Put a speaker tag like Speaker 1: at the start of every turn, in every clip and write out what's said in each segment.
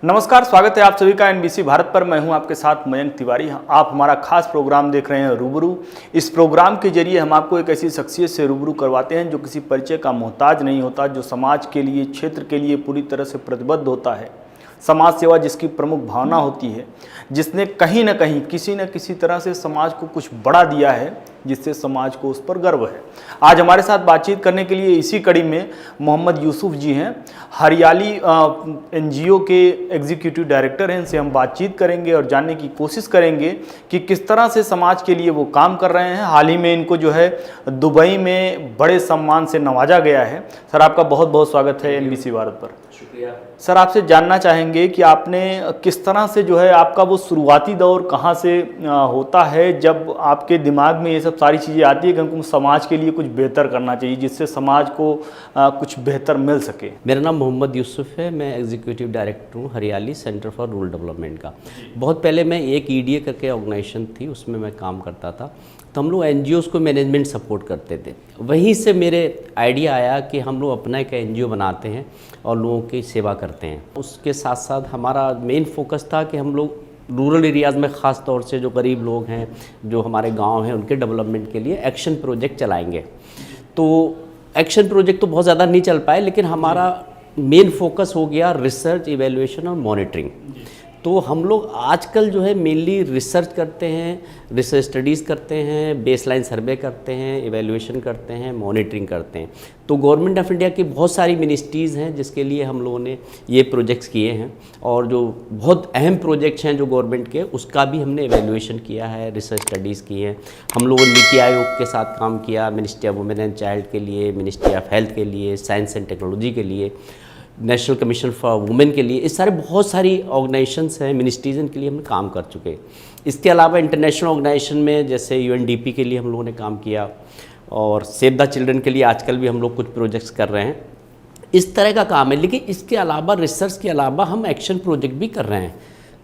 Speaker 1: नमस्कार, स्वागत है आप सभी का एनबीसी भारत पर। मैं हूं आपके साथ मयंक तिवारी। आप हमारा खास प्रोग्राम देख रहे हैं रूबरू। इस प्रोग्राम के जरिए हम आपको एक ऐसी शख्सियत से रूबरू करवाते हैं जो किसी परिचय का मोहताज नहीं होता, जो समाज के लिए, क्षेत्र के लिए पूरी तरह से प्रतिबद्ध होता है, समाज सेवा जिसकी प्रमुख भावना होती है, जिसने कहीं ना कहीं किसी न किसी तरह से समाज को कुछ बड़ा दिया है, जिससे समाज को उस पर गर्व है। आज हमारे साथ बातचीत करने के लिए इसी कड़ी में मोहम्मद यूसुफ जी हैं, हरियाली एनजीओ के एग्जीक्यूटिव डायरेक्टर हैं। इनसे हम बातचीत करेंगे और जानने की कोशिश करेंगे कि किस तरह से समाज के लिए वो काम कर रहे हैं। हाल ही में इनको जो है दुबई में बड़े सम्मान से नवाजा गया है। सर, आपका बहुत बहुत स्वागत है एनबीसी भारत पर।
Speaker 2: शुक्रिया
Speaker 1: सर, आपसे जानना चाहेंगे कि आपने किस तरह से जो है आपका वो शुरुआती दौर कहाँ से होता है जब आपके दिमाग में ये सब सारी चीज़ें आती है कि हमको समाज के लिए कुछ बेहतर करना चाहिए, जिससे समाज को कुछ बेहतर मिल सके।
Speaker 2: मेरा नाम मोहम्मद यूसुफ है। मैं एग्जीक्यूटिव डायरेक्टर हूँ हरियाली सेंटर फॉर रूरल डेवलपमेंट का। बहुत पहले मैं एक ईडीए करके ऑर्गेनाइजेशन थी, उसमें मैं काम करता था। तो हम लोग एनजीओज़ को मैनेजमेंट सपोर्ट करते थे। वहीं से मेरे आइडिया आया कि हम लोग अपना एक एनजीओ बनाते हैं और लोगों की सेवा करते हैं। उसके साथ साथ हमारा मेन फोकस था कि हम लोग रूरल एरियाज़ में ख़ास तौर से जो गरीब लोग हैं, जो हमारे गांव हैं, उनके डेवलपमेंट के लिए एक्शन प्रोजेक्ट चलाएंगे। तो एक्शन प्रोजेक्ट तो बहुत ज़्यादा नहीं चल पाए, लेकिन हमारा मेन फोकस हो गया रिसर्च, इवैल्यूएशन और मॉनिटरिंग। तो हम लोग आजकल जो है मेनली रिसर्च करते हैं, रिसर्च स्टडीज़ करते हैं, बेसलाइन सर्वे करते हैं, इवैल्यूएशन करते हैं, मॉनिटरिंग करते हैं। तो गवर्नमेंट ऑफ इंडिया की बहुत सारी मिनिस्ट्रीज़ हैं जिसके लिए हम लोगों ने ये प्रोजेक्ट्स किए हैं, और जो बहुत अहम प्रोजेक्ट्स हैं जो गवर्नमेंट के, उसका भी हमने इवैल्यूएशन किया है, रिसर्च स्टडीज़ की हैं। हम लोगों ने नीति आयोग के साथ काम किया, ministry of women and child के लिए, मिनिस्ट्री ऑफ हेल्थ के लिए, साइंस एंड टेक्नोलॉजी के लिए, नेशनल कमीशन फॉर वुमेन के लिए। इस सारे बहुत सारी ऑर्गेनाइजेशंस हैं, मिनिस्ट्रीज़, के लिए हम काम कर चुके हैं। इसके अलावा इंटरनेशनल ऑर्गेनाइजेशन में जैसे यूएनडीपी के लिए हम लोगों ने काम किया, और सेव द चिल्ड्रन के लिए आजकल भी हम लोग कुछ प्रोजेक्ट्स कर रहे हैं। इस तरह का काम है। लेकिन इसके अलावा, रिसर्च के अलावा, हम एक्शन प्रोजेक्ट भी कर रहे हैं।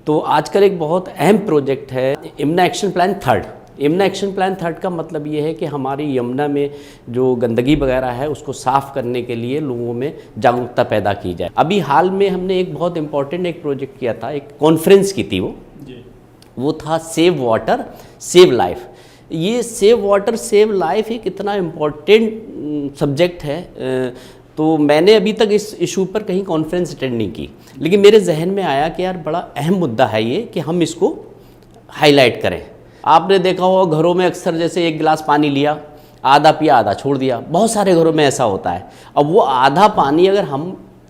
Speaker 2: तो आजकल एक बहुत अहम प्रोजेक्ट है Yamuna action plan third. Yamuna action plan third का मतलब ये है कि हमारी यमुना में जो गंदगी वगैरह है उसको साफ़ करने के लिए लोगों में जागरूकता पैदा की जाए। अभी हाल में हमने एक बहुत इम्पॉर्टेंट एक प्रोजेक्ट किया था, एक कॉन्फ्रेंस की थी वो था सेव वाटर सेव लाइफ। ये सेव वाटर सेव लाइफ एक इतना इम्पॉर्टेंट सब्जेक्ट है। तो मैंने अभी तक इस इशू पर कहीं कॉन्फ्रेंस अटेंड नहीं की, लेकिन मेरे जहन में आया कि यार बड़ा अहम मुद्दा है ये, कि हम इसको हाईलाइट करें। आपने देखा होगा घरों में अक्सर जैसे एक गिलास पानी लिया, आधा पिया आधा छोड़ दिया। बहुत सारे घरों में ऐसा होता है। अब वो आधा पानी अगर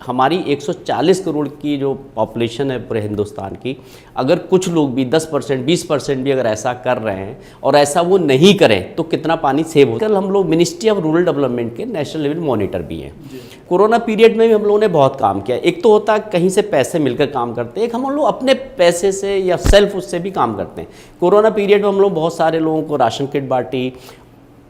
Speaker 2: हमारी 140 करोड़ की जो पॉपुलेशन है पूरे हिंदुस्तान की, अगर कुछ लोग भी 10%, 20% भी अगर ऐसा कर रहे हैं और ऐसा वो नहीं करें तो कितना पानी सेव हो। कल हम लोग मिनिस्ट्री ऑफ रूरल डेवलपमेंट के नेशनल लेवल मॉनिटर भी हैं। कोरोना पीरियड में भी हम लोगों ने बहुत काम किया। एक तो होता है कहीं से पैसे मिलकर काम करते हैं, एक हम लोग अपने पैसे से या सेल्फ उससे भी काम करते हैं। कोरोना पीरियड में हम लोग बहुत सारे लोगों को राशन किट बांटी,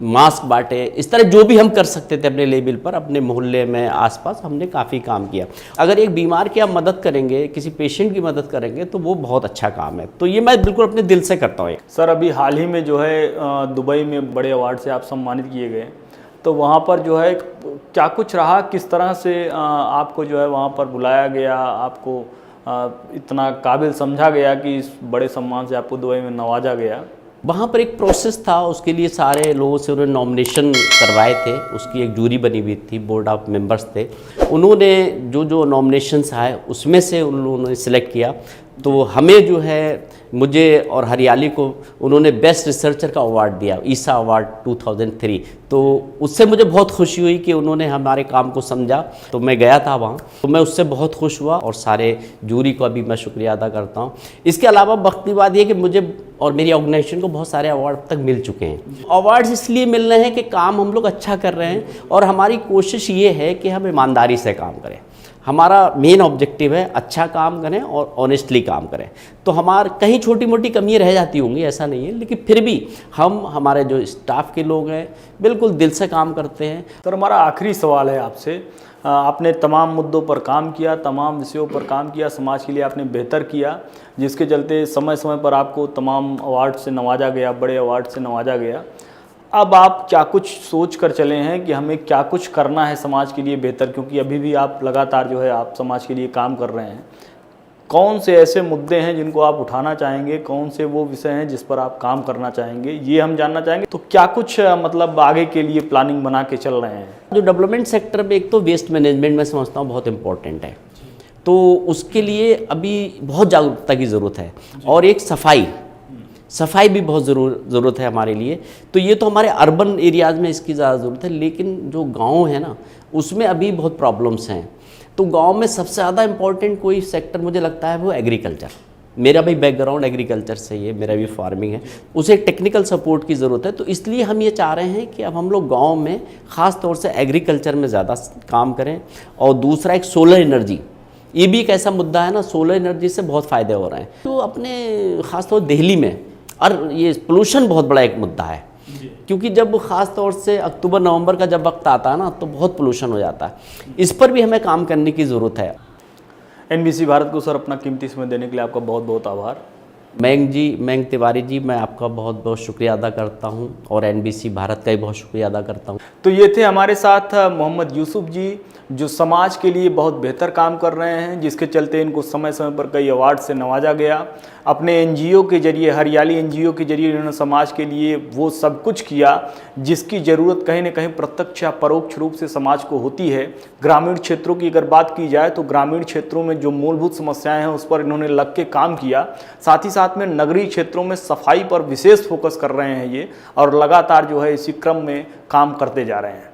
Speaker 2: मास्क बांटे, इस तरह जो भी हम कर सकते थे अपने लेवल पर, अपने मोहल्ले में आसपास हमने काफ़ी काम किया। अगर एक बीमार की आप मदद करेंगे, किसी पेशेंट की मदद करेंगे, तो वो बहुत अच्छा काम है। तो ये मैं बिल्कुल अपने दिल से करता हूँ।
Speaker 1: सर, अभी हाल ही में जो है दुबई में बड़े अवार्ड से आप सम्मानित किए गए, तो वहाँ पर जो है क्या कुछ रहा, किस तरह से आपको जो है वहाँ पर बुलाया गया, आपको इतना काबिल समझा गया कि इस बड़े सम्मान से आपको दुबई में नवाजा गया?
Speaker 2: वहाँ पर एक प्रोसेस था, उसके लिए सारे लोगों से उन्होंने नॉमिनेशन करवाए थे। उसकी एक जूरी बनी हुई थी, बोर्ड ऑफ मेंबर्स थे। उन्होंने जो जो नॉमिनेशंस आए उसमें से उन्होंने सिलेक्ट किया। तो हमें जो है, मुझे और हरियाली को उन्होंने बेस्ट रिसर्चर का अवार्ड दिया, ईसा अवार्ड 2003। तो उससे मुझे बहुत खुशी हुई कि उन्होंने हमारे काम को समझा। तो मैं गया था वहाँ, तो मैं उससे बहुत खुश हुआ, और सारे जूरी को अभी मैं शुक्रिया अदा करता हूँ। इसके अलावा वक्त की बात ये कि मुझे और मेरी ऑर्गेनाइजेशन को बहुत सारे अवार्ड अब तक मिल चुके हैं। अवार्ड्स इसलिए मिल रहे हैं कि काम हम लोग अच्छा कर रहे हैं, और हमारी कोशिश ये है कि हम ईमानदारी से काम करें। हमारा मेन ऑब्जेक्टिव है अच्छा काम करें और ऑनेस्टली काम करें। तो हमारे कहीं छोटी मोटी कमियाँ रह जाती होंगी, ऐसा नहीं है, लेकिन फिर भी हम, हमारे जो स्टाफ के लोग हैं, बिल्कुल दिल से काम करते हैं।
Speaker 1: सर, हमारा आखिरी सवाल है आपसे। आपने तमाम मुद्दों पर काम किया, तमाम विषयों पर काम किया, समाज के लिए आपने बेहतर किया, जिसके चलते समय समय पर आपको तमाम अवार्ड से नवाजा गया, बड़े अवार्ड से नवाजा गया। अब आप क्या कुछ सोच कर चले हैं कि हमें क्या कुछ करना है समाज के लिए बेहतर, क्योंकि अभी भी आप लगातार जो है आप समाज के लिए काम कर रहे हैं, कौन से ऐसे मुद्दे हैं जिनको आप उठाना चाहेंगे, कौन से वो विषय हैं जिस पर आप काम करना चाहेंगे, ये हम जानना चाहेंगे। तो क्या कुछ मतलब आगे के लिए प्लानिंग बना के चल रहे हैं?
Speaker 2: जो डेवलपमेंट सेक्टर में एक तो वेस्ट मैनेजमेंट मैं समझता हूँ बहुत इम्पोर्टेंट है, तो उसके लिए अभी बहुत जागरूकता की ज़रूरत है, और एक सफाई भी बहुत ज़रूरत है हमारे लिए। तो ये तो हमारे अर्बन एरियाज़ में इसकी ज़्यादा ज़रूरत है, लेकिन जो गांव है ना उसमें अभी बहुत प्रॉब्लम्स हैं। तो गांव में सबसे ज़्यादा इम्पॉर्टेंट कोई सेक्टर मुझे लगता है वो एग्रीकल्चर। मेरा भी बैकग्राउंड एग्रीकल्चर से ही है, मेरा भी फार्मिंग है, उसे टेक्निकल सपोर्ट की ज़रूरत है। तो इसलिए हम ये चाह रहे हैं कि अब हम लोग गाँव में ख़ास तौर से एग्रीकल्चर में ज़्यादा काम करें। और दूसरा एक सोलर एनर्जी, ये भी एक ऐसा मुद्दा है ना, सोलर एनर्जी से बहुत फ़ायदे हो रहे हैं। तो अपने ख़ासतौर दिल्ली में, और ये पोल्यूशन बहुत बड़ा एक मुद्दा है, क्योंकि जब ख़ास तौर से अक्टूबर नवंबर का जब वक्त आता है ना तो बहुत पोल्यूशन हो जाता है। इस पर भी हमें काम करने की ज़रूरत है।
Speaker 1: एनबीसी भारत को सर अपना कीमती समय देने के लिए आपका बहुत बहुत आभार।
Speaker 2: मयंक तिवारी जी, मैं आपका बहुत बहुत शुक्रिया अदा करता हूं, और एनबीसी भारत का भी बहुत शुक्रिया अदा करता हूं।
Speaker 1: तो ये थे हमारे साथ मोहम्मद यूसुफ जी, जो समाज के लिए बहुत बेहतर काम कर रहे हैं, जिसके चलते इनको समय समय पर कई अवार्ड से नवाजा गया। अपने एनजीओ के जरिए, हरियाली एनजीओ के जरिए इन्होंने समाज के लिए वो सब कुछ किया जिसकी ज़रूरत कहीं न कहीं प्रत्यक्ष या परोक्ष रूप से समाज को होती है। ग्रामीण क्षेत्रों की अगर बात की जाए तो ग्रामीण क्षेत्रों में जो मूलभूत समस्याएं हैं उस पर इन्होंने लग के काम किया। साथ ही साथ में नगरीय क्षेत्रों में सफाई पर विशेष फोकस कर रहे हैं ये, और लगातार जो है इसी क्रम में काम करते जा रहे हैं।